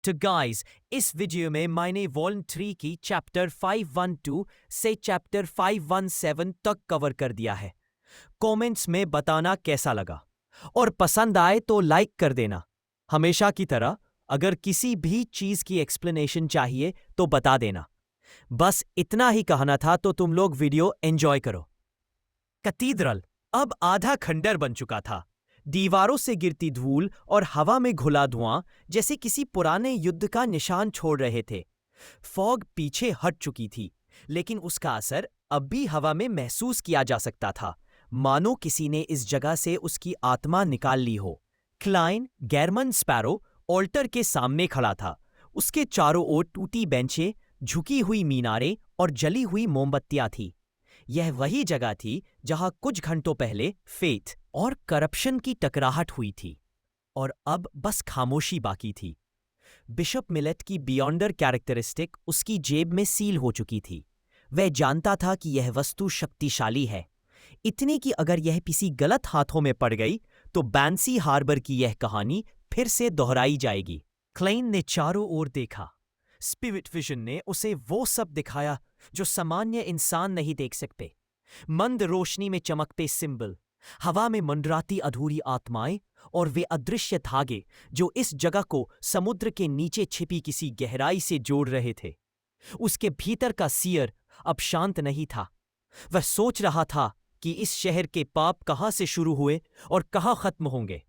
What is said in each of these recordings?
तो गाइस, इस वीडियो में मैंने वॉल्यूम 3 की चैप्टर 512 से चैप्टर 517 तक कवर कर दिया है। कमेंट्स में बताना कैसा लगा और पसंद आए तो लाइक कर देना। हमेशा की तरह अगर किसी भी चीज की एक्सप्लेनेशन चाहिए तो बता देना। बस इतना ही कहना था, तो तुम लोग वीडियो एंजॉय करो। कैथीड्रल अब आधा खंडर बन चुका था। दीवारों से गिरती धूल और हवा में घुला धुआं जैसे किसी पुराने युद्ध का निशान छोड़ रहे थे। फॉग पीछे हट चुकी थी, लेकिन उसका असर अब भी हवा में महसूस किया जा सकता था, मानो किसी ने इस जगह से उसकी आत्मा निकाल ली हो। क्लाइन गेरमन स्पैरो ऑल्टर के सामने खड़ा था। उसके चारों ओर टूटी बेंचें, झुकी हुई मीनारें और जली हुई मोमबत्तियां थी। यह वही जगह थी जहां कुछ घंटों पहले फेथ और करप्शन की टकराहट हुई थी, और अब बस खामोशी बाकी थी। बिशप मिलेट की बियॉन्डर कैरेक्टरिस्टिक उसकी जेब में सील हो चुकी थी। वह जानता था कि यह वस्तु शक्तिशाली है, इतनी कि अगर यह किसी गलत हाथों में पड़ गई तो बैंसी हार्बर की यह कहानी फिर से दोहराई जाएगी। क्लेन ने चारों ओर देखा। स्पिरिट विजन ने उसे वो सब दिखाया जो सामान्य इंसान नहीं देख सकते। मंद रोशनी में चमकते सिंबल, हवा में मंडराती अधूरी आत्माएं और वे अदृश्य धागे जो इस जगह को समुद्र के नीचे छिपी किसी गहराई से जोड़ रहे थे। उसके भीतर का सियर अब शांत नहीं था। वह सोच रहा था कि इस शहर के पाप कहां से शुरू हुए और कहां खत्म होंगे।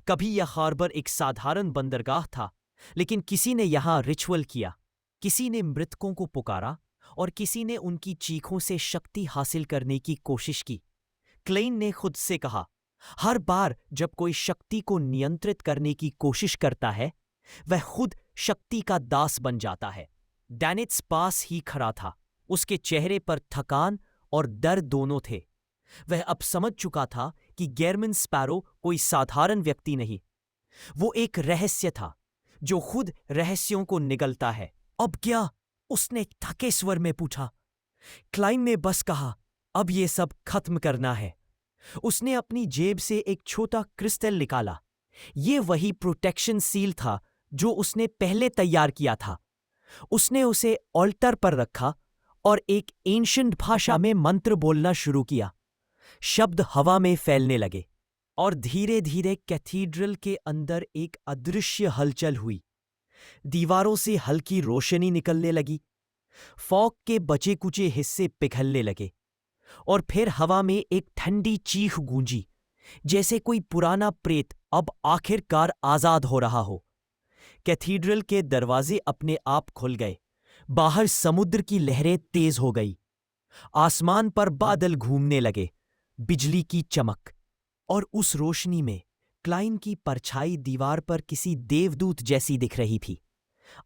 कभी यह हार्बर एक साधारण बंदरगाह था, लेकिन किसी ने यहां रिचुअल किया, किसी ने मृतकों को पुकारा और किसी ने उनकी चीखों से शक्ति हासिल करने की कोशिश की। क्लेन ने खुद से कहा, हर बार जब कोई शक्ति को नियंत्रित करने की कोशिश करता है, वह खुद शक्ति का दास बन जाता है। डैनिट्स पास ही खड़ा था। उसके चेहरे पर थकान और डर दोनों थे। वह अब समझ चुका था कि गेरमन स्पैरो कोई साधारण व्यक्ति नहीं, वो एक रहस्य था जो खुद रहस्यों को निगलता है। अब क्या? उसने थके स्वर में पूछा। क्लाइन ने बस कहा, अब ये सब खत्म करना है। उसने अपनी जेब से एक छोटा क्रिस्टल निकाला। ये वही प्रोटेक्शन सील था जो उसने पहले तैयार किया था। उसने उसे ऑल्टर पर रखा और एक एंशिएंट भाषा में मंत्र बोलना शुरू किया। शब्द हवा में फैलने लगे और धीरे धीरे कैथीड्रल के अंदर एक अदृश्य हलचल हुई। दीवारों से हल्की रोशनी निकलने लगी, फॉग के बचे कुचे हिस्से पिघलने लगे और फिर हवा में एक ठंडी चीख गूंजी, जैसे कोई पुराना प्रेत अब आखिरकार आजाद हो रहा हो। कैथीड्रल के दरवाजे अपने आप खुल गए। बाहर समुद्र की लहरें तेज हो गई। आसमान पर बादल घूमने लगे, बिजली की चमक, और उस रोशनी में क्लाइन की परछाई दीवार पर किसी देवदूत जैसी दिख रही थी।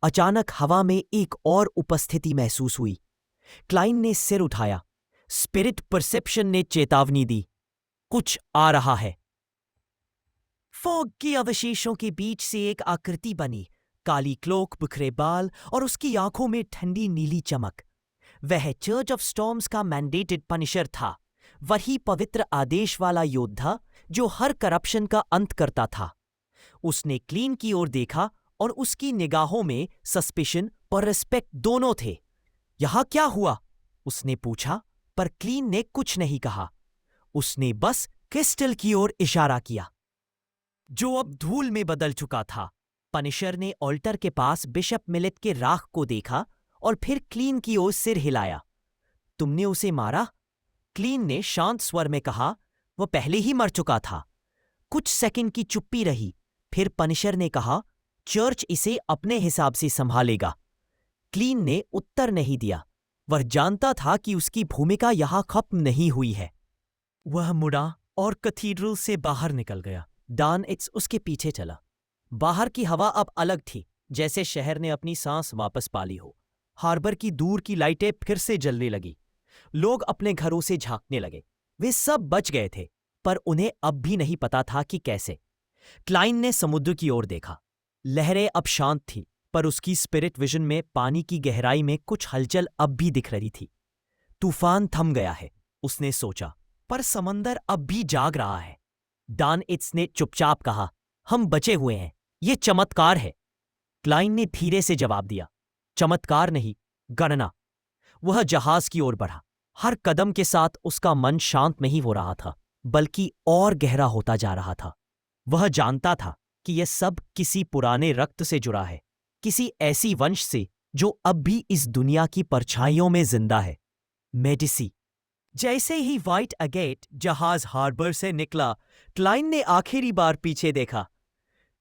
अचानक हवा में एक और उपस्थिति महसूस हुई। क्लाइन ने सिर उठाया। स्पिरिट परसेप्शन ने चेतावनी दी, कुछ आ रहा है। फॉग के अवशेषों के बीच से एक आकृति बनी, काली क्लोक, बिखरे बाल और उसकी आंखों में ठंडी नीली चमक। वह चर्च ऑफ स्टॉर्म्स का मैंडेटेड पनिशर था, वही पवित्र आदेश वाला योद्धा जो हर करप्शन का अंत करता था। उसने क्लीन की ओर देखा और उसकी निगाहों में सस्पिशन और रिस्पेक्ट दोनों थे। यहां क्या हुआ? उसने पूछा, पर क्लीन ने कुछ नहीं कहा। उसने बस क्रिस्टल की ओर इशारा किया, जो अब धूल में बदल चुका था। पनिशर ने ऑल्टर के पास बिशप मिलेट के राख को देखा और फिर क्लीन की ओर सिर हिलाया। तुमने उसे मारा? क्लीन ने शांत स्वर में कहा, वह पहले ही मर चुका था। कुछ सेकंड की चुप्पी रही, फिर पनिशर ने कहा, चर्च इसे अपने हिसाब से संभालेगा। क्लीन ने उत्तर नहीं दिया। वह जानता था कि उसकी भूमिका यहां खत्म नहीं हुई है। वह मुड़ा और कैथीड्रल से बाहर निकल गया। डैनिट्स उसके पीछे चला। बाहर की हवा अब अलग थी, जैसे शहर ने अपनी सांस वापस पा ली हो। हार्बर की दूर की लाइटें फिर से जलने लगी। लोग अपने घरों से झांकने लगे। वे सब बच गए थे, पर उन्हें अब भी नहीं पता था कि कैसे। क्लाइन ने समुद्र की ओर देखा। लहरें अब शांत थीं, पर उसकी स्पिरिट विजन में पानी की गहराई में कुछ हलचल अब भी दिख रही थी। तूफान थम गया है, उसने सोचा, पर समंदर अब भी जाग रहा है। डैनिट्स ने चुपचाप कहा, हम बचे हुए हैं, यह चमत्कार है। क्लाइन ने धीरे से जवाब दिया, चमत्कार नहीं, गणना। वह जहाज की ओर बढ़ा। हर कदम के साथ उसका मन शांत नहीं हो रहा था, बल्कि और गहरा होता जा रहा था। वह जानता था कि यह सब किसी पुराने रक्त से जुड़ा है, किसी ऐसी वंश से जो अब भी इस दुनिया की परछाइयों में जिंदा है। मेडिसी। जैसे ही व्हाइट अगेट जहाज हार्बर से निकला, क्लाइन ने आखिरी बार पीछे देखा।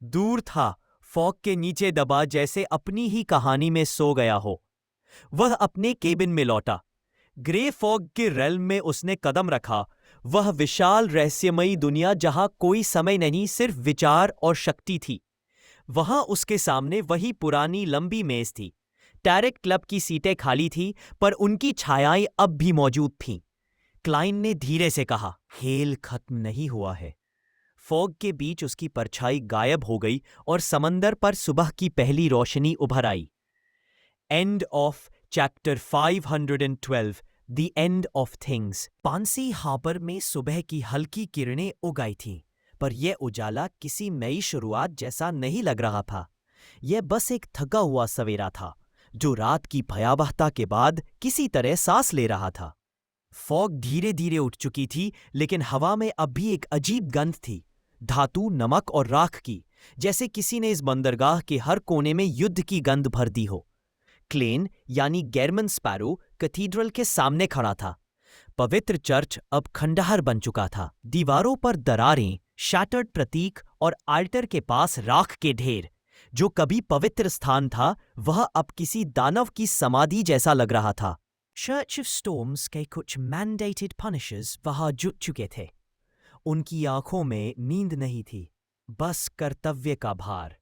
दूर था, फॉग के नीचे दबा, जैसे अपनी ही कहानी में सो गया हो। वह अपने केबिन में लौटा। ग्रे फॉग के रेल्म में उसने कदम रखा, वह विशाल रहस्यमयी दुनिया जहां कोई समय नहीं, सिर्फ विचार और शक्ति थी। वहां उसके सामने वही पुरानी लंबी मेज थी। टैरेट क्लब की सीटें खाली थी, पर उनकी छायाएं अब भी मौजूद थीं। क्लाइन ने धीरे से कहा, खेल खत्म नहीं हुआ है। फॉग के बीच उसकी परछाई गायब हो गई और समंदर पर सुबह की पहली रोशनी उभर आई। End of chapter 512, the end of things. Pansy Harbour में सुबह की हल्की किरणें उग आई थीं, पर यह उजाला किसी नई शुरुआत जैसा नहीं लग रहा था। यह बस एक थका हुआ सवेरा था, जो रात की भयावहता के बाद किसी तरह सांस ले रहा था। फॉग धीरे धीरे उठ चुकी थी, लेकिन हवा में अब भी एक अजीब गंध थी, धातु, नमक और राख की, जैसे किसी ने इस बंदरगाह के हर कोने में युद्ध की गंध भर दी हो। क्लेन यानी गेरमन स्पैरो कैथीड्रल के सामने खड़ा था। पवित्र चर्च अब खंडहर बन चुका था। दीवारों पर दरारें, शैटर्ड प्रतीक और आल्टर के पास राख के ढेर। जो कभी पवित्र स्थान था, वह अब किसी दानव की समाधि जैसा लग रहा था। चर्च ऑफ स्टॉर्म्स के कुछ मैंडेटेड पनिशर्स वहां जुट चुके थे। उनकी आंखों में नींद नहीं थी, बस कर्तव्य का भार।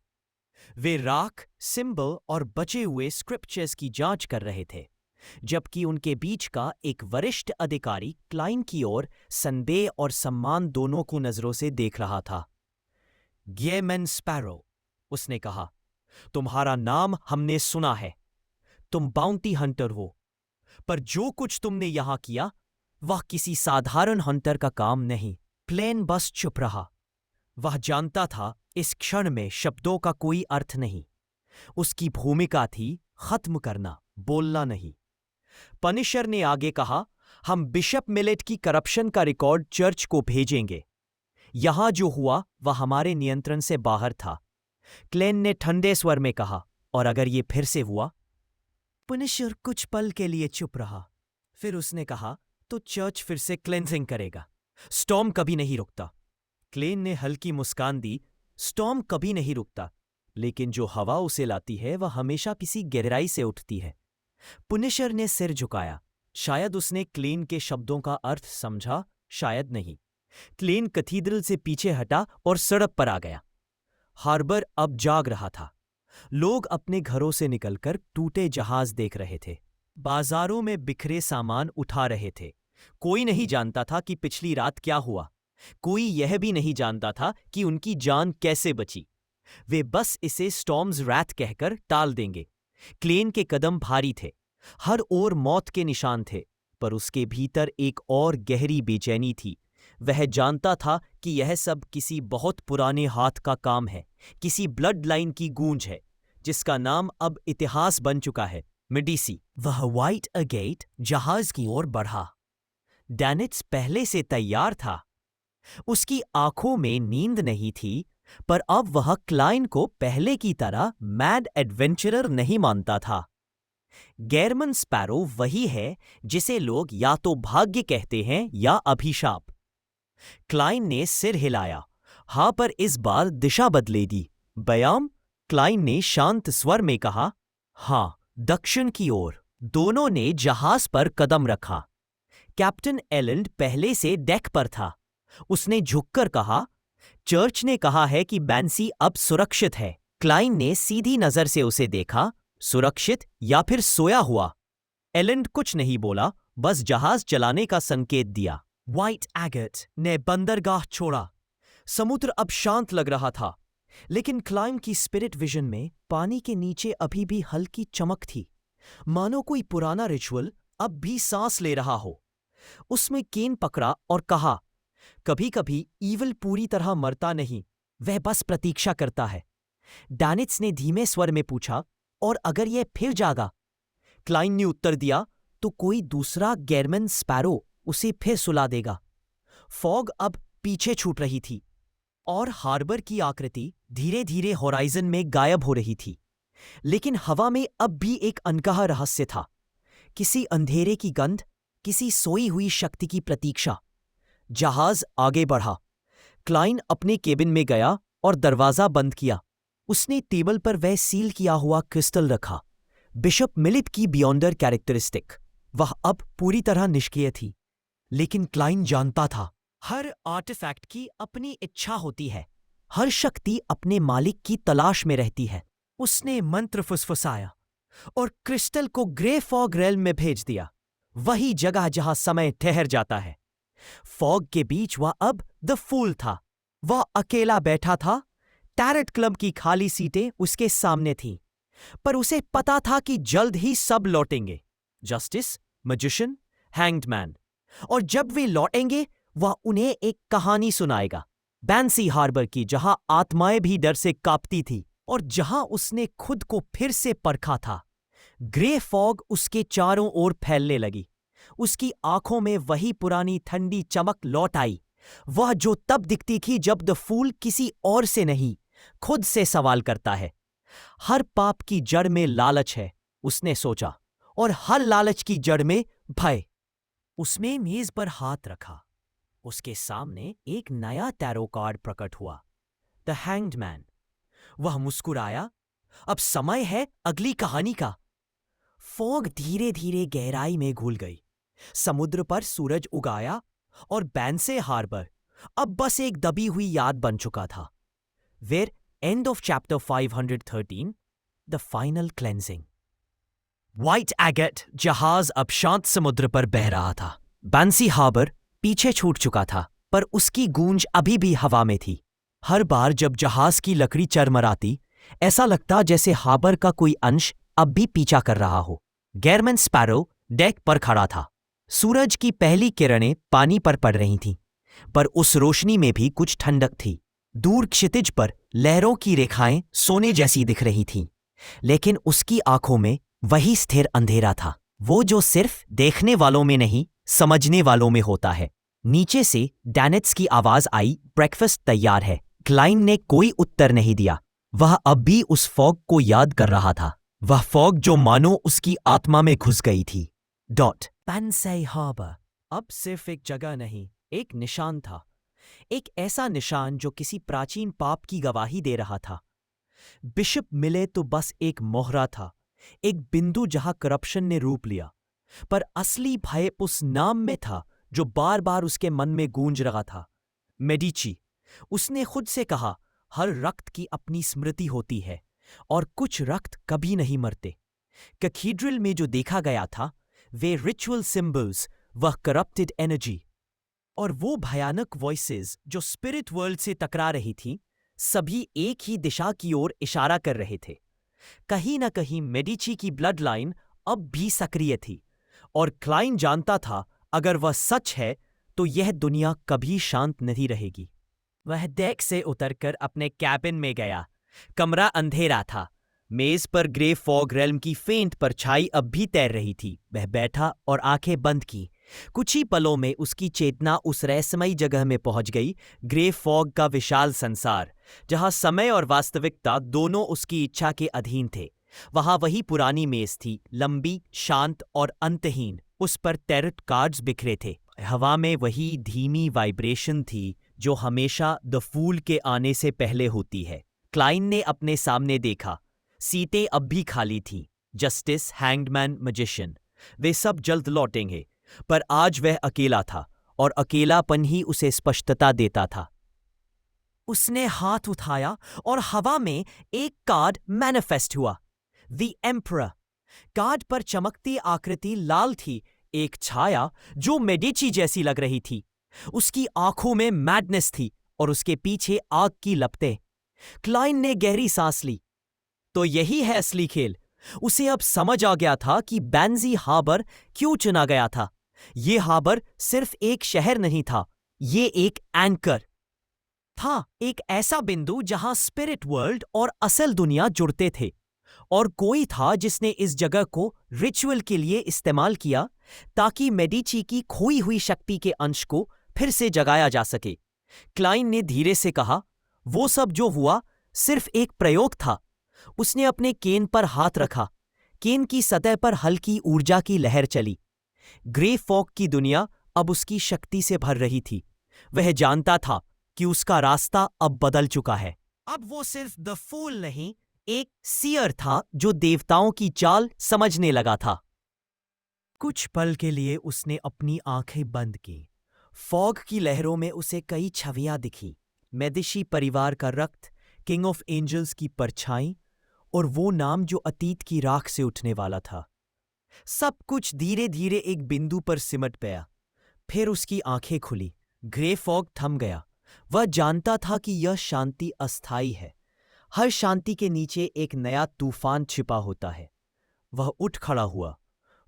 वे राख, सिंबल और बचे हुए स्क्रिप्चर्स की जांच कर रहे थे, जबकि उनके बीच का एक वरिष्ठ अधिकारी क्लाइन की ओर संदेह और सम्मान दोनों को नजरों से देख रहा था। गेरमन स्पैरो, उसने कहा, तुम्हारा नाम हमने सुना है। तुम बाउंटी हंटर हो, पर जो कुछ तुमने यहां किया, वह किसी साधारण हंटर का काम नहीं। क्लेन बस चुप रहा। वह जानता था इस क्षण में शब्दों का कोई अर्थ नहीं। उसकी भूमिका थी खत्म करना, बोलना नहीं। पनिशर ने आगे कहा, हम बिशप मिलेट की करप्शन का रिकॉर्ड चर्च को भेजेंगे। यहां जो हुआ वह हमारे नियंत्रण से बाहर था। क्लेन ने ठंडे स्वर में कहा, और अगर ये फिर से हुआ? पनिशर कुछ पल के लिए चुप रहा। फिर उसने कहा, तो चर्च फिर से क्लेंजिंग करेगा। स्टॉर्म कभी नहीं रुकता। क्लेन ने हल्की मुस्कान दी। स्टॉर्म कभी नहीं रुकता, लेकिन जो हवा उसे लाती है वह हमेशा किसी गहराई से उठती है। पुनिशर ने सिर झुकाया। शायद उसने क्लेन के शब्दों का अर्थ समझा, शायद नहीं। क्लेन कैथीड्रल से पीछे हटा और सड़क पर आ गया। हार्बर अब जाग रहा था। लोग अपने घरों से निकलकर टूटे जहाज देख रहे थे, बाजारों में बिखरे सामान उठा रहे थे। कोई नहीं जानता था कि पिछली रात क्या हुआ। कोई यह भी नहीं जानता था कि उनकी जान कैसे बची। वे बस इसे स्टॉर्म्स रैथ कहकर टाल देंगे। क्लेन के कदम भारी थे, हर ओर मौत के निशान थे, पर उसके भीतर एक और गहरी बेचैनी थी। वह जानता था कि यह सब किसी बहुत पुराने हाथ का काम है, किसी ब्लड लाइन की गूंज है, जिसका नाम अब इतिहास बन चुका है, मेडिसी। वह व्हाइट अगेट जहाज की ओर बढ़ा। डैनिट्स पहले से तैयार था। उसकी आंखों में नींद नहीं थी, पर अब वह क्लाइन को पहले की तरह मैड एडवेंचरर नहीं मानता था। गेरमन स्पैरो वही है जिसे लोग या तो भाग्य कहते हैं या अभिशाप। क्लाइन ने सिर हिलाया, हां, पर इस बार दिशा बदले दी। बयाम? क्लाइन ने शांत स्वर में कहा, हां, दक्षिण की ओर। दोनों ने जहाज पर कदम रखा। कैप्टन एलंड पहले से डेक पर था। उसने झुककर कहा, चर्च ने कहा है कि बैंसी अब सुरक्षित है। क्लाइन ने सीधी नजर से उसे देखा। सुरक्षित या फिर सोया हुआ? एलंड कुछ नहीं बोला, बस जहाज चलाने का संकेत दिया। व्हाइट एगेट ने बंदरगाह छोड़ा। समुद्र अब शांत लग रहा था, लेकिन क्लाइन की स्पिरिट विजन में पानी के नीचे अभी भी हल्की चमक थी, मानो कोई पुराना रिचुअल अब भी सांस ले रहा हो। उसमें केन पकड़ा और कहा, कभी कभी ईविल पूरी तरह मरता नहीं, वह बस प्रतीक्षा करता है। डैनिट्स ने धीमे स्वर में पूछा, और अगर यह फिर जागा? क्लाइन ने उत्तर दिया, तो कोई दूसरा गेरमैन स्पैरो उसे फिर सुला देगा। फॉग अब पीछे छूट रही थी और हार्बर की आकृति धीरे धीरे होराइजन में गायब हो रही थी। लेकिन हवा में अब भी एक अनकहा रहस्य था, किसी अंधेरे की गंध, किसी सोई हुई शक्ति की प्रतीक्षा। जहाज आगे बढ़ा। क्लाइन अपने केबिन में गया और दरवाजा बंद किया। उसने टेबल पर वह सील किया हुआ क्रिस्टल रखा, बिशप मिलिट की बियॉन्डर कैरेक्टरिस्टिक। वह अब पूरी तरह निष्क्रिय थी। लेकिन क्लाइन जानता था, हर आर्टिफैक्ट की अपनी इच्छा होती है, हर शक्ति अपने मालिक की तलाश में रहती है। उसने मंत्र फुसफुसाया और क्रिस्टल को ग्रे फॉग रेल्म में भेज दिया, वही जगह जहां समय ठहर जाता है। फॉग के बीच वह अब द फूल था। वह अकेला बैठा था। टैरेट क्लब की खाली सीटें उसके सामने थीं, पर उसे पता था कि जल्द ही सब लौटेंगे, जस्टिस, मैजिशियन, हैंग्ड मैन। और जब वे लौटेंगे वह उन्हें एक कहानी सुनाएगा, बैंसी हार्बर की, जहां आत्माएं भी डर से कांपती थी और जहां उसने खुद को फिर से परखा था। ग्रे फॉग उसके चारों ओर फैलने लगी। उसकी आंखों में वही पुरानी ठंडी चमक लौट आई, वह जो तब दिखती थी जब द फूल किसी और से नहीं, खुद से सवाल करता है। हर पाप की जड़ में लालच है, उसने सोचा, और हर लालच की जड़ में भय। उसने मेज पर हाथ रखा। उसके सामने एक नया टैरो कार्ड प्रकट हुआ, द हैंग्ड मैन। वह मुस्कुराया, अब समय है अगली कहानी का। फॉग धीरे धीरे गहराई में घुल गई। समुद्र पर सूरज उगाया और बैंसे हार्बर अब बस एक दबी हुई याद बन चुका था। Where end of chapter 513, the final cleansing. White agate जहाज अब शांत समुद्र पर बह रहा था। बैंसी हार्बर पीछे छूट चुका था, पर उसकी गूंज अभी भी हवा में थी। हर बार जब जहाज की लकड़ी चरमराती, ऐसा लगता जैसे हार्बर का कोई अंश अब भी पीछा कर रहा हो। गेरमैन स्पैरो डेक पर खड़ा था। सूरज की पहली किरणें पानी पर पड़ रही थीं, पर उस रोशनी में भी कुछ ठंडक थी। दूर क्षितिज पर लहरों की रेखाएं सोने जैसी दिख रही थीं, लेकिन उसकी आंखों में वही स्थिर अंधेरा था, वो जो सिर्फ देखने वालों में नहीं, समझने वालों में होता है। नीचे से डैनिट्स की आवाज आई, ब्रेकफास्ट तैयार है। क्लाइन ने कोई उत्तर नहीं दिया। वह अब भी उस फॉग को याद कर रहा था, वह फॉग जो मानो उसकी आत्मा में घुस गई थी। बैंसे हार्बर अब सिर्फ एक जगह नहीं, एक निशान था। एक ऐसा निशान जो किसी प्राचीन पाप की गवाही दे रहा था। बिशप मिले तो बस एक मोहरा था, एक बिंदु जहां करप्शन ने रूप लिया, पर असली भय उस नाम में था जो बार बार उसके मन में गूंज रहा था, मेडिची। उसने खुद से कहा, हर रक्त की अपनी स्मृति होती है और कुछ रक्त कभी नहीं मरते। कैथेड्रल में जो देखा गया था, वे रिचुअल सिंबल्स, वह करप्टेड एनर्जी और वो भयानक वॉइसेस जो स्पिरिट वर्ल्ड से टकरा रही थी, सभी एक ही दिशा की ओर इशारा कर रहे थे। कहीं न कहीं मेडिची की ब्लड लाइन अब भी सक्रिय थी, और क्लाइन जानता था अगर वह सच है तो यह दुनिया कभी शांत नहीं रहेगी। वह डेक से उतरकर अपने कैबिन में गया। कमरा अंधेरा था। मेज पर ग्रे फॉग रेल्म की फेंट परछाई अब भी तैर रही थी। वह बैठा और आंखें बंद की। कुछ ही पलों में उसकी चेतना उस रहस्यमयी जगह में पहुंच गई, ग्रे फॉग का विशाल संसार, जहां समय और वास्तविकता दोनों उसकी इच्छा के अधीन थे। वहां वही पुरानी मेज थी, लंबी, शांत और अंतहीन। उस पर टैरेट कार्ड्स बिखरे थे। हवा में वही धीमी वाइब्रेशन थी जो हमेशा द फूल के आने से पहले होती है। क्लाइन ने अपने सामने देखा। सीटें अब भी खाली थीं। जस्टिस, हैंग्डमैन, मैजिशियन, वे सब जल्द लौटेंगे, पर आज वह अकेला था और अकेलापन ही उसे स्पष्टता देता था। उसने हाथ उठाया और हवा में एक कार्ड मैनिफेस्ट हुआ, द एम्परर। कार्ड पर चमकती आकृति लाल थी, एक छाया जो मेडिची जैसी लग रही थी। उसकी आंखों में मैडनेस थी और उसके पीछे आग की लपटें। क्लाइन ने गहरी सांस ली। तो यही है असली खेल। उसे अब समझ आ गया था कि बैंसी हार्बर क्यों चुना गया था। ये हार्बर सिर्फ एक शहर नहीं था, ये एक एंकर, था एक ऐसा बिंदु जहां स्पिरिट वर्ल्ड और असल दुनिया जुड़ते थे, और कोई था जिसने इस जगह को रिचुअल के लिए इस्तेमाल किया ताकि मेडिची की खोई हुई शक्ति के अंश को फिर से जगाया जा सके। क्लाइन ने धीरे से कहा, वो सब जो हुआ सिर्फ एक प्रयोग था। उसने अपने केन पर हाथ रखा। केन की सतह पर हल्की ऊर्जा की लहर चली। ग्रे फॉग की दुनिया अब उसकी शक्ति से भर रही थी। वह जानता था कि उसका रास्ता अब बदल चुका है। अब वो सिर्फ द फूल नहीं, एक सीयर था जो देवताओं की चाल समझने लगा था। कुछ पल के लिए उसने अपनी आंखें बंद की। फॉग की लहरों में उसे कई छवियां दिखी। मेदिशी परिवार का रक्त, किंग ऑफ एंजल्स की परछाई, और वो नाम जो अतीत की राख से उठने वाला था। सब कुछ धीरे धीरे एक बिंदु पर सिमट गया। फिर उसकी आंखें खुली। ग्रे फॉग थम गया। वह जानता था कि यह शांति अस्थायी है। हर शांति के नीचे एक नया तूफान छिपा होता है। वह उठ खड़ा हुआ।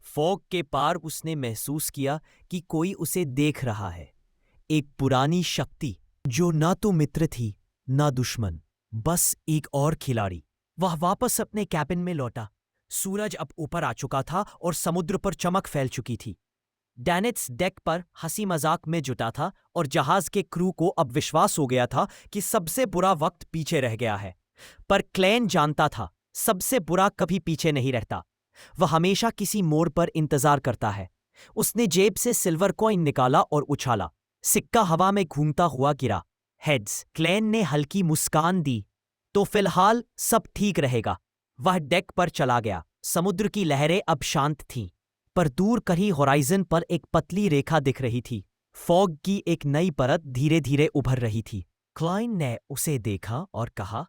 फॉग के पार उसने महसूस किया कि कोई उसे देख रहा है। एक पुरानी शक्ति जो ना तो मित्र थी ना दुश्मन, बस एक और खिलाड़ी। वह वापस अपने कैबिन में लौटा। सूरज अब ऊपर आ चुका था और समुद्र पर चमक फैल चुकी थी। डैनिट्स डेक पर हंसी मजाक में जुटा था और जहाज के क्रू को अब विश्वास हो गया था कि सबसे बुरा वक्त पीछे रह गया है। पर क्लैन जानता था, सबसे बुरा कभी पीछे नहीं रहता। वह हमेशा किसी मोड़ पर इंतजार करता है। उसने जेब से सिल्वर कॉइन निकाला और उछाला। सिक्का हवा में घूमता हुआ गिरा। हेड्स। क्लैन ने हल्की मुस्कान दी। तो फिलहाल सब ठीक रहेगा। वह डेक पर चला गया। समुद्र की लहरें अब शांत थीं, पर दूर कहीं होराइजन पर एक पतली रेखा दिख रही थी। फॉग की एक नई परत धीरे धीरे उभर रही थी। क्लाइन ने उसे देखा और कहा,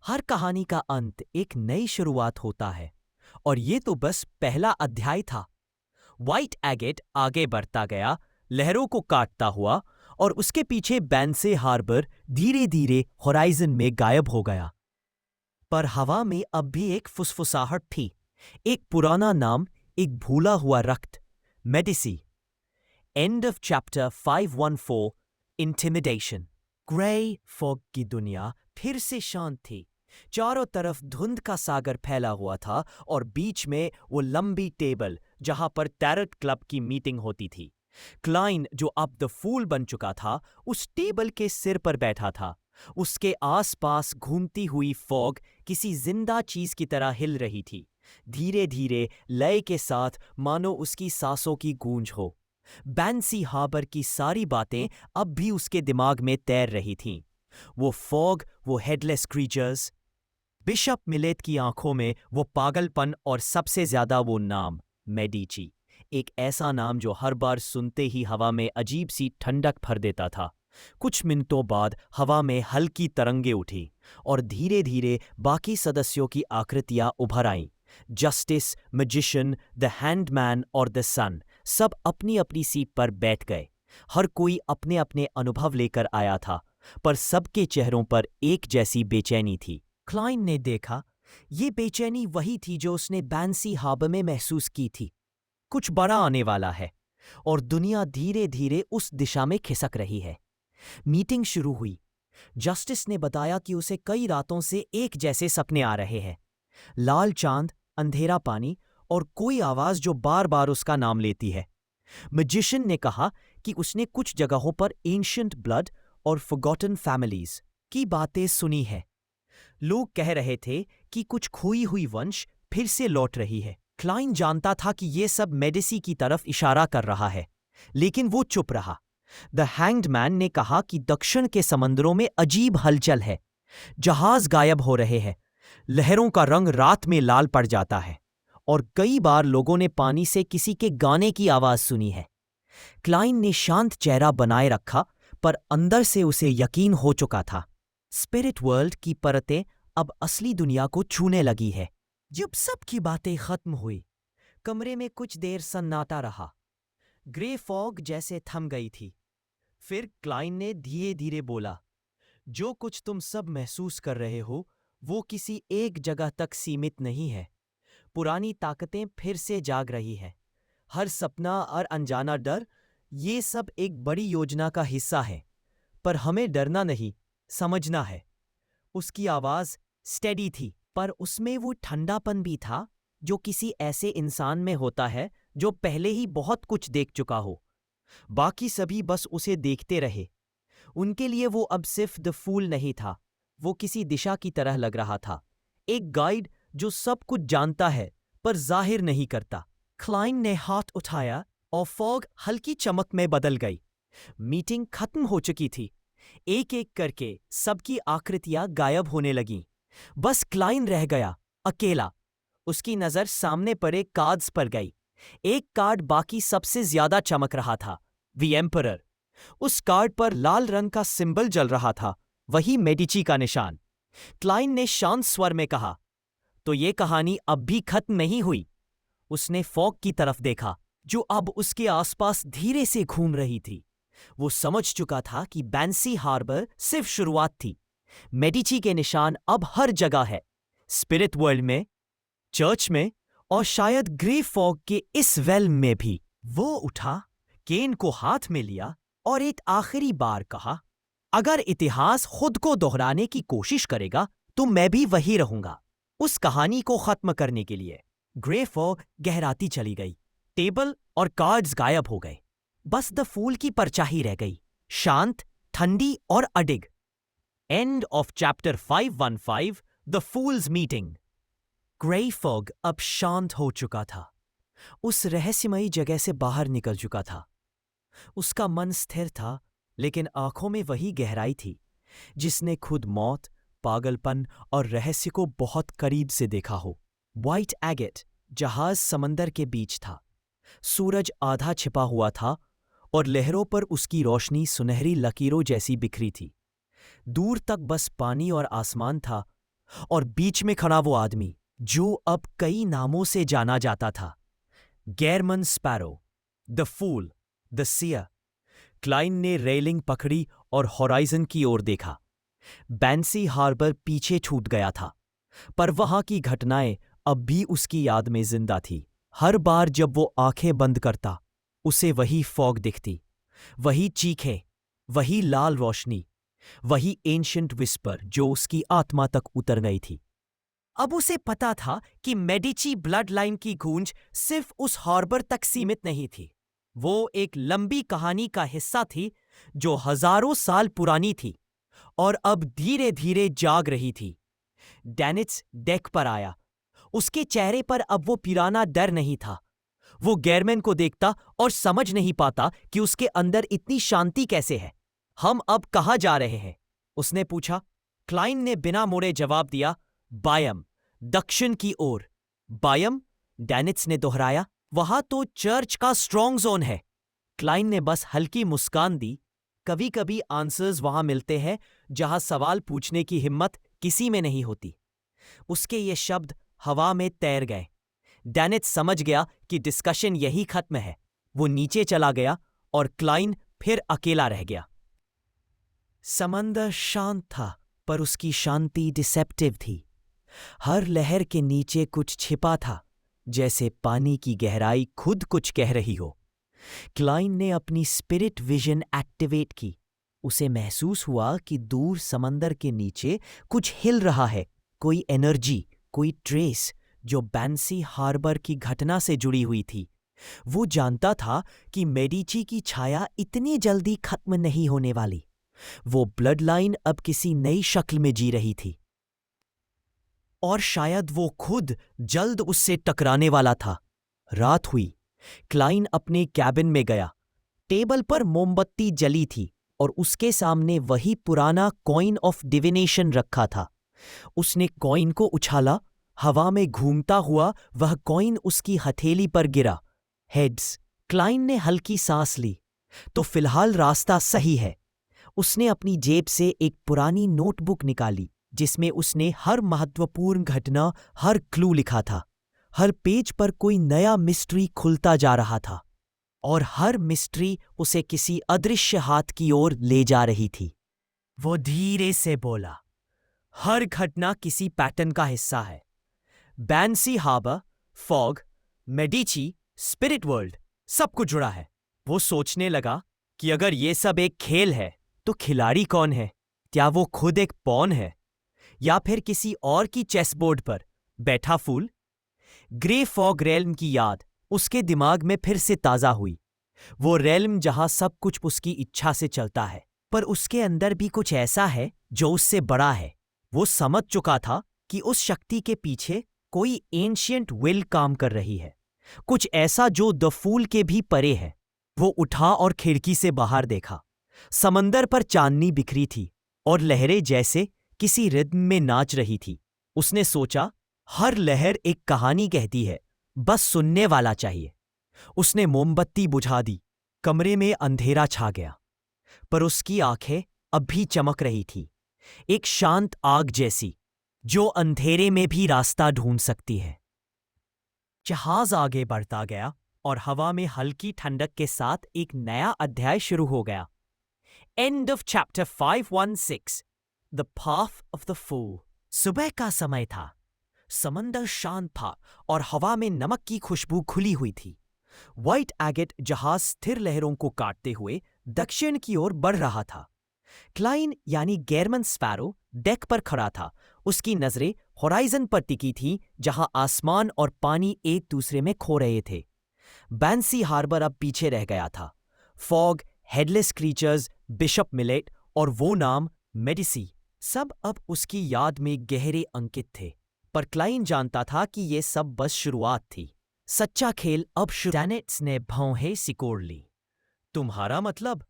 हर कहानी का अंत एक नई शुरुआत होता है, और ये तो बस पहला अध्याय था। व्हाइट एगेट आगे बढ़ता गया, लहरों को काटता हुआ, और उसके पीछे बैंसे हार्बर धीरे धीरे होराइजन में गायब हो गया। पर हवा में अब भी एक फुसफुसाहट थी, एक पुराना नाम, एक भूला हुआ रक्त, Medici. And of chapter 514 intimidation. Grey fog की दुनिया फिर से शांत थी। चारों तरफ धुंध का सागर फैला हुआ था और बीच में वो लंबी टेबल जहां पर टैरट क्लब की मीटिंग होती थी। क्लाइन, जो अब द फूल बन चुका था, उस टेबल के सिर पर बैठा था। उसके आसपास घूमती हुई फॉग किसी जिंदा चीज की तरह हिल रही थी, धीरे धीरे, लय के साथ, मानो उसकी सांसों की गूंज हो। बैंसी हार्बर की सारी बातें अब भी उसके दिमाग में तैर रही थीं। वो फॉग, वो हेडलेस क्रीचर्स, बिशप मिलेट की आंखों में वो पागलपन, और सबसे ज्यादा वो नाम, मेडिची। एक ऐसा नाम जो हर बार सुनते ही हवा में अजीब सी ठंडक भर देता था। कुछ मिनटों बाद हवा में हल्की तरंगे उठी और धीरे धीरे बाकी सदस्यों की आकृतियां उभर आईं। जस्टिस, मैजिशियन, द हैंडमैन और द सन सब अपनी अपनी सीट पर बैठ गए। हर कोई अपने अपने अनुभव लेकर आया था, पर सबके चेहरों पर एक जैसी बेचैनी थी। क्लाइन ने देखा, ये बेचैनी वही थी जो उसने बैंसी हार्बर में महसूस की थी। कुछ बड़ा आने वाला है, और दुनिया धीरे धीरे उस दिशा में खिसक रही है। मीटिंग शुरू हुई। जस्टिस ने बताया कि उसे कई रातों से एक जैसे सपने आ रहे हैं। लाल चांद, अंधेरा पानी, और कोई आवाज जो बार बार उसका नाम लेती है। मैजिशियन ने कहा कि उसने कुछ जगहों पर एंशिएंट ब्लड और फॉरगॉटन फैमिलीज की बातें सुनी है। लोग कह रहे थे कि कुछ खोई हुई वंश फिर से लौट रही है। क्लाइन जानता था कि यह सब मेडिसी की तरफ इशारा कर रहा है, लेकिन वो चुप रहा। द हैंग्ड मैन ने कहा कि दक्षिण के समंदरों में अजीब हलचल है। जहाज गायब हो रहे हैं, लहरों का रंग रात में लाल पड़ जाता है, और कई बार लोगों ने पानी से किसी के गाने की आवाज सुनी है। क्लाइन ने शांत चेहरा बनाए रखा, पर अंदर से उसे यकीन हो चुका था। स्पिरिट वर्ल्ड की परतें अब असली दुनिया को छूने लगी है। जब सबकी बातें खत्म हुई, कमरे में कुछ देर सन्नाटा रहा। ग्रे फॉग जैसे थम गई थी। फिर क्लाइन ने धीरे धीरे बोला, जो कुछ तुम सब महसूस कर रहे हो वो किसी एक जगह तक सीमित नहीं है। पुरानी ताकतें फिर से जाग रही हैं। हर सपना और अनजाना डर, ये सब एक बड़ी योजना का हिस्सा है। पर हमें डरना नहीं, समझना है। उसकी आवाज स्टेडी थी, पर उसमें वो ठंडापन भी था जो किसी ऐसे इंसान में होता है जो पहले ही बहुत कुछ देख चुका हो। बाकी सभी बस उसे देखते रहे। उनके लिए वो अब सिर्फ द फूल नहीं था, वो किसी दिशा की तरह लग रहा था, एक गाइड जो सब कुछ जानता है पर जाहिर नहीं करता। क्लाइन ने हाथ उठाया और फॉग हल्की चमक में बदल गई। मीटिंग खत्म हो चुकी थी। एक एक करके सबकी आकृतियां गायब होने लगीं। बस क्लाइन रह गया, अकेला। उसकी नजर सामने पड़े कार्ड्स पर गई। एक कार्ड बाकी सबसे ज्यादा चमक रहा था, द एम्परर। उस कार्ड पर लाल रंग का सिंबल जल रहा था, वही मेडिची का निशान। क्लाइन ने शांत स्वर में कहा, तो ये कहानी अब भी खत्म नहीं हुई। उसने फॉग की तरफ देखा, जो अब उसके आसपास धीरे से घूम रही थी। वो समझ चुका था कि बैंसी हार्बर सिर्फ शुरुआत थी। मेडिची के निशान अब हर जगह है, स्पिरिट वर्ल्ड में, चर्च में और शायद ग्रे फॉग के इस वेल्म में भी। वो उठा, केन को हाथ में लिया और एक आखिरी बार कहा, अगर इतिहास खुद को दोहराने की कोशिश करेगा तो मैं भी वही रहूंगा, उस कहानी को खत्म करने के लिए। ग्रे फॉग गहराती चली गई। टेबल और कार्ड्स गायब हो गए। बस द फूल की परछाई रह गई, शांत, ठंडी और अडिग। And of chapter 515, the fools meeting. Grey fog अब शांत हो चुका था। उस रहस्यमयी जगह से बाहर निकल चुका था। उसका मन स्थिर था, लेकिन आंखों में वही गहराई थी जिसने खुद मौत, पागलपन और रहस्य को बहुत करीब से देखा हो। व्हाइट एगेट जहाज समंदर के बीच था। सूरज आधा छिपा हुआ था और लहरों पर उसकी रोशनी सुनहरी लकीरों जैसी बिखरी थी। दूर तक बस पानी और आसमान था, और बीच में खड़ा वो आदमी जो अब कई नामों से जाना जाता था। Gehrman Sparrow, the Fool, the Seer. Klein ने रेलिंग पकड़ी और होराइजन की ओर देखा। बैंसी हार्बर पीछे छूट गया था, पर वहां की घटनाएं अब भी उसकी याद में जिंदा थी। हर बार जब वो आंखें बंद करता, उसे वही फॉग दिखती, वही चीखें, वही लाल रोशनी, वही एंशिएंट विस्पर जो उसकी आत्मा तक उतर गई थी। अब उसे पता था कि मेडिची ब्लड लाइन की गूंज सिर्फ उस हार्बर तक सीमित नहीं थी। वो एक लंबी कहानी का हिस्सा थी जो हजारों साल पुरानी थी और अब धीरे धीरे जाग रही थी। डैनिट्स डेक पर आया। उसके चेहरे पर अब वो पुराना डर नहीं था। वो गेरमैन को देखता और समझ नहीं पाता कि उसके अंदर इतनी शांति कैसे है। हम अब कहाँ जा रहे हैं? उसने पूछा। क्लाइन ने बिना मुड़े जवाब दिया, बायम, दक्षिण की ओर। बायम? डैनिट्स ने दोहराया। वहां तो चर्च का स्ट्रॉन्ग जोन है। क्लाइन ने बस हल्की मुस्कान दी। कभी कभी आंसर्स वहां मिलते हैं जहां सवाल पूछने की हिम्मत किसी में नहीं होती। उसके ये शब्द हवा में तैर गए। डैनिट्स समझ गया कि डिस्कशन यही खत्म है। वो नीचे चला गया और क्लाइन फिर अकेला रह गया। समंदर शांत था, पर उसकी शांति डिसेप्टिव थी। हर लहर के नीचे कुछ छिपा था, जैसे पानी की गहराई खुद कुछ कह रही हो। क्लाइन ने अपनी स्पिरिट विजन एक्टिवेट की। उसे महसूस हुआ कि दूर समंदर के नीचे कुछ हिल रहा है, कोई एनर्जी, कोई ट्रेस जो बैंसी हार्बर की घटना से जुड़ी हुई थी। वो जानता था कि मेडिची की छाया इतनी जल्दी खत्म नहीं होने वाली। वो ब्लड लाइन अब किसी नई शक्ल में जी रही थी, और शायद वो खुद जल्द उससे टकराने वाला था। रात हुई। क्लाइन अपने कैबिन में गया। टेबल पर मोमबत्ती जली थी और उसके सामने वही पुराना कॉइन ऑफ डिविनेशन रखा था। उसने कॉइन को उछाला। हवा में घूमता हुआ वह कॉइन उसकी हथेली पर गिरा। हेड्स। क्लाइन ने हल्की सांस ली। तो फिलहाल रास्ता सही है। उसने अपनी जेब से एक पुरानी नोटबुक निकाली जिसमें उसने हर महत्वपूर्ण घटना, हर क्लू लिखा था। हर पेज पर कोई नया मिस्ट्री खुलता जा रहा था, और हर मिस्ट्री उसे किसी अदृश्य हाथ की ओर ले जा रही थी। वो धीरे से बोला, हर घटना किसी पैटर्न का हिस्सा है। बैंसी harbour, fog, Medici, spirit world, सब कुछ जुड़ा है। वो सोचने लगा कि अगर ये सब एक खेल है तो खिलाड़ी कौन है? क्या वो खुद एक पॉन है या फिर किसी और की चेसबोर्ड पर बैठा फूल? ग्रे फॉग रेल्म की याद उसके दिमाग में फिर से ताजा हुई। वो रेल्म जहां सब कुछ उसकी इच्छा से चलता है, पर उसके अंदर भी कुछ ऐसा है जो उससे बड़ा है। वो समझ चुका था कि उस शक्ति के पीछे कोई एंशिएंट विल काम कर रही है, कुछ ऐसा जो द फूल के भी परे है। वो उठा और खिड़की से बाहर देखा। समंदर पर चांदनी बिखरी थी और लहरें जैसे किसी रिद्म में नाच रही थी। उसने सोचा, हर लहर एक कहानी कहती है, बस सुनने वाला चाहिए। उसने मोमबत्ती बुझा दी। कमरे में अंधेरा छा गया, पर उसकी आंखें अब भी चमक रही थी, एक शांत आग जैसी जो अंधेरे में भी रास्ता ढूंढ सकती है। जहाज आगे बढ़ता गया और हवा में हल्की ठंडक के साथ एक नया अध्याय शुरू हो गया। End of chapter 516 the path of the fool. सुबह का समय था। समंदर शांत था और हवा में नमक की खुशबू खुली हुई थी। व्हाइट एगेट जहाज स्थिर लहरों को काटते हुए दक्षिण की ओर बढ़ रहा था। क्लाइन यानी गेरमन स्पैरो डेक पर खड़ा था। उसकी नजरें होराइजन पर टिकी थीं, जहां आसमान और पानी एक दूसरे में खो रहे थे। बैंसी हार्बर अब पीछे रह गया था। Fog, headless creatures, bishop millet और वो नाम मेडिसी सब अब उसकी याद में गहरे अंकित थे। पर क्लाइन जानता था कि ये सब बस शुरुआत थी। सच्चा खेल अब शुरू। डैनेट्स ने भौहें सिकोड़ ली। तुम्हारा मतलब?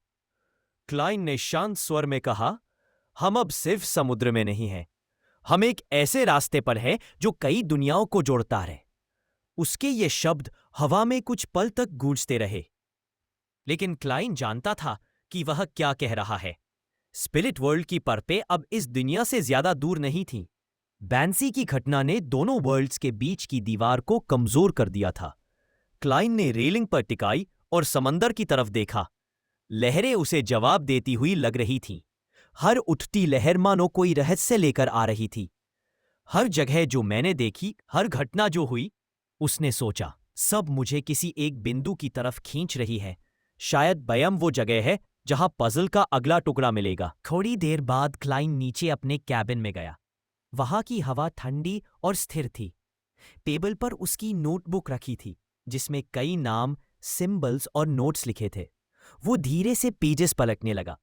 क्लाइन ने शांत स्वर में कहा, हम अब सिर्फ समुद्र में नहीं हैं। हम एक ऐसे रास्ते पर हैं जो कई दुनियाओं को जोड़ता है। उसके ये शब्द हवा में कुछ पल तक गूंजते रहे, लेकिन क्लाइन जानता था कि वह क्या कह रहा है। स्पिरिट वर्ल्ड की परतें अब इस दुनिया से ज्यादा दूर नहीं थीं। बैंसी की घटना ने दोनों वर्ल्ड्स के बीच की दीवार को कमजोर कर दिया था। क्लाइन ने रेलिंग पर टिकाई और समंदर की तरफ देखा। लहरें उसे जवाब देती हुई लग रही थीं। हर उठती लहर मानो कोई रहस्य लेकर आ रही थी। हर जगह जो मैंने देखी, हर घटना जो हुई, उसने सोचा, सब मुझे किसी एक बिंदु की तरफ खींच रही है। शायद बयम वो जगह है जहां पजल का अगला टुकड़ा मिलेगा। थोड़ी देर बाद क्लाइन नीचे अपने कैबिन में गया। वहां की हवा ठंडी और स्थिर थी। टेबल पर उसकी नोटबुक रखी थी, जिसमें कई नाम, सिंबल्स और नोट्स लिखे थे। वो धीरे से पेजेस पलटने लगा।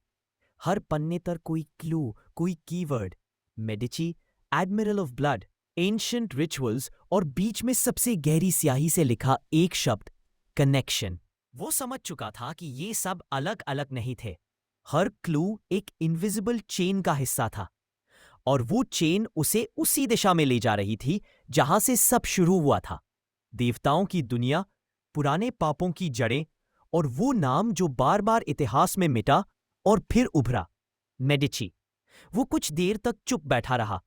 हर पन्ने पर कोई क्लू, कोई keyword, Medici, admiral of blood, ancient rituals और बीच में सबसे गहरी स्याही से लिखा एक शब्द, कनेक्शन। वो समझ चुका था कि ये सब अलग अलग नहीं थे। हर क्लू एक इनविजिबल चेन का हिस्सा था, और वो चेन उसे उसी दिशा में ले जा रही थी जहां से सब शुरू हुआ था। देवताओं की दुनिया, पुराने पापों की जड़ें और वो नाम जो बार बार इतिहास में मिटा और फिर उभरा, मेडिची। वो कुछ देर तक चुप बैठा रहा।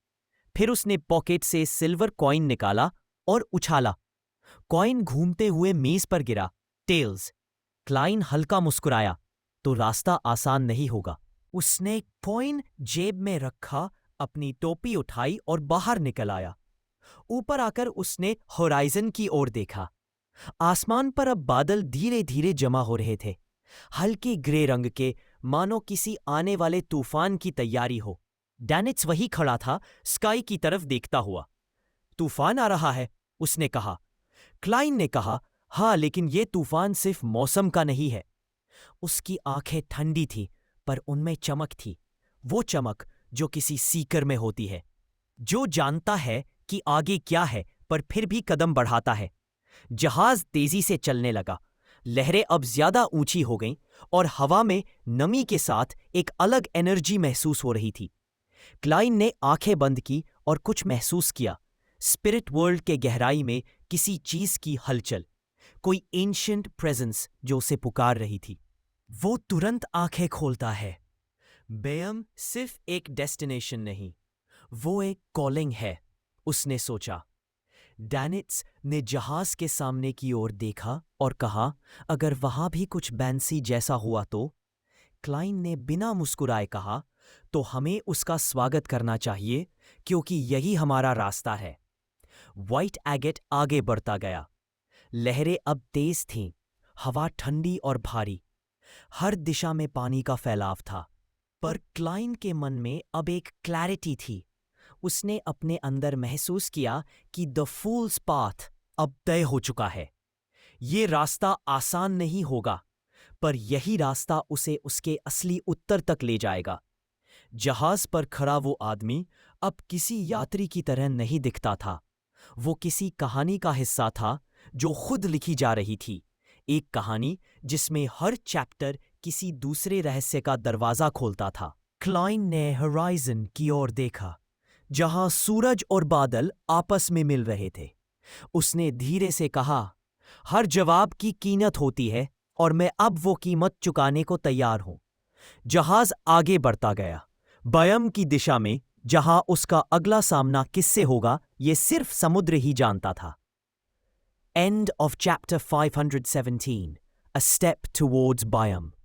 फिर उसने पॉकेट से सिल्वर कॉइन निकाला और उछाला। कॉइन घूमते हुए मेज पर गिरा, टेल्स। क्लाइन हल्का मुस्कुराया, तो रास्ता आसान नहीं होगा। उसने कॉइन जेब में रखा, अपनी टोपी उठाई और बाहर निकल आया। ऊपर आकर उसने होराइजन की ओर देखा। आसमान पर अब बादल धीरे धीरे जमा हो रहे थे, हल्के ग्रे रंग के, मानो किसी आने वाले तूफान की तैयारी हो। डैनिट्स वही खड़ा था, स्काई की तरफ देखता हुआ। तूफान आ रहा है, उसने कहा। क्लाइन ने कहा, हाँ, लेकिन ये तूफान सिर्फ मौसम का नहीं है। उसकी आंखें ठंडी थी, पर उनमें चमक थी, वो चमक जो किसी सीकर में होती है, जो जानता है कि आगे क्या है पर फिर भी कदम बढ़ाता है। जहाज तेजी से चलने लगा। लहरें अब ज्यादा ऊंची हो गईं और हवा में नमी के साथ एक अलग एनर्जी महसूस हो रही थी। क्लाइन ने आंखें बंद की और कुछ महसूस किया। स्पिरिट वर्ल्ड के गहराई में किसी चीज की हलचल, कोई एंशिएंट प्रेजेंस जो उसे पुकार रही थी। वो तुरंत आंखें खोलता है। बेयम सिर्फ एक डेस्टिनेशन नहीं, वो एक कॉलिंग है, उसने सोचा। डैनिट्स ने जहाज के सामने की ओर देखा और कहा, अगर वहां भी कुछ बैंसी जैसा हुआ तो? क्लाइन ने बिना मुस्कुराए कहा, तो हमें उसका स्वागत करना चाहिए, क्योंकि यही हमारा रास्ता है। व्हाइट एगेट आगे बढ़ता गया। लहरें अब तेज थीं, हवा ठंडी और भारी। हर दिशा में पानी का फैलाव था। पर क्लाइन के मन में अब एक क्लैरिटी थी। उसने अपने अंदर महसूस किया कि द फूल्स पाथ अब तय हो चुका है। ये रास्ता आसान नहीं होगा, पर यही रास्ता उसे उसके असली उत्तर तक ले जाएगा। जहाज पर खड़ा वो आदमी अब किसी यात्री की तरह नहीं दिखता था। वो किसी कहानी का हिस्सा था जो खुद लिखी जा रही थी, एक कहानी जिसमें हर चैप्टर किसी दूसरे रहस्य का दरवाजा खोलता था। क्लाइन ने होराइजन की ओर देखा, जहां सूरज और बादल आपस में मिल रहे थे। उसने धीरे से कहा, हर जवाब की कीमत होती है और मैं अब वो कीमत चुकाने को तैयार हूं। जहाज आगे बढ़ता गया, बयम की दिशा में, जहां उसका अगला सामना किससे होगा ये सिर्फ समुद्र ही जानता था। End of chapter 517. A step towards Byam.